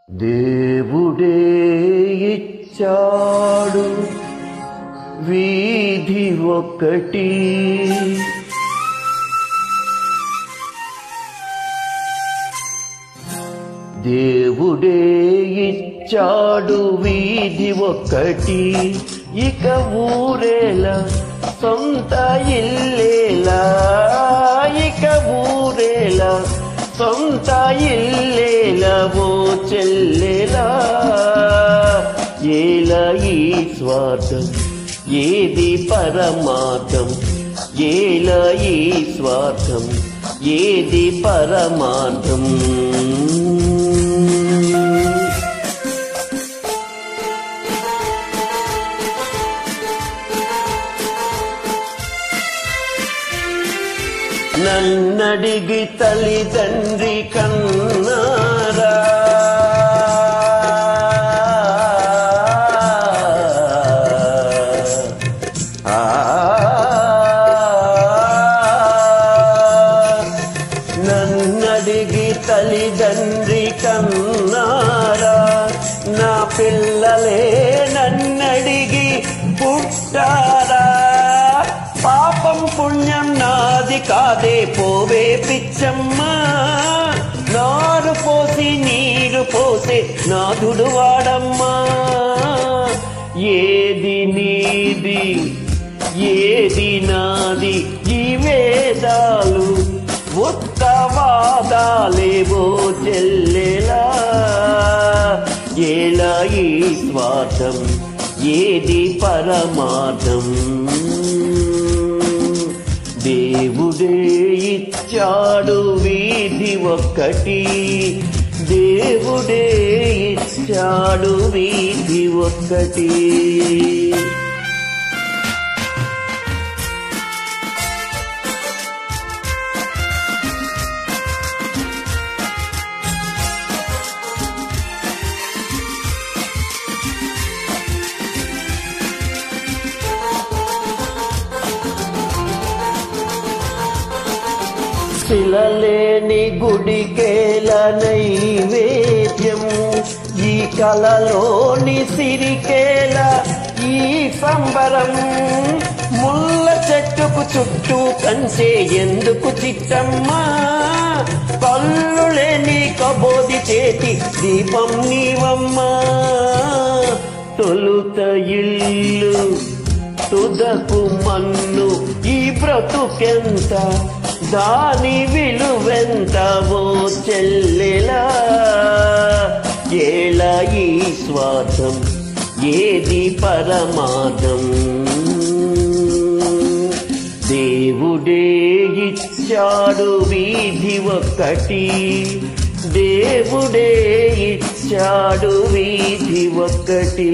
దేవుడే ఇచ్చాడు వీధి ఒకటి, దేవుడే ఇచ్చాడు వీధి ఒకటి, ఇక ఊరేలా సొంత ఇల్లేలా, ఇక ఊరేలా సొంత ఇల్లేలా ఓ చెల్లెలా. ఏలా ఈ స్వార్థం ఏది పరమార్థం, ఏలా ఈ స్వార్థం ఏది పరమార్థం. నన్నడిగి తల్లిదండ్రి కన్నారా, నన్నడిగి తల్లిదండ్రి కన్నారా, నా పిల్లలే నన్నడిగి పుట్టారా. పాపం పుణ్యం నాది కాదే పోవే పిచ్చమ్మా, నారు పోసి నీరు పోసే నాథుడు వాడమ్మా. ఏది నీది ఏది నాది ఈ వేదాలు ఉత్తవాదాలేవో చెల్లెలా. ఏలా ఈ స్వార్థం ఏది పరమార్థం. దేవుడే ఇచ్చాడు వీధి ఒక్కటి, దేవుడే ఇచ్చాడు వీధి ఒక్కటి. శిలలేని గుడికేల నైవేద్యం, ఈ కలలోని సిరికేల ఈ సంబరం. ముళ్ళ చెట్టుకు చుట్టూ కంచే ఎందుకు చిట్టమ్మా, కళ్ళు లేని కబోది చేతి దీపం నీవమ్మా. తొలుత ఇల్లు తుదకు మన్ను, ఈ బ్రతుకెంత దాని విలువెంత ఓ చెల్లెలా. ఏలా ఈ స్వార్థం ఏది పరమార్థం. దేవుడే ఇచ్చాడు వీధి ఒక్కటి, దేవుడే ఇచ్చాడు వీధి ఒక్కటి.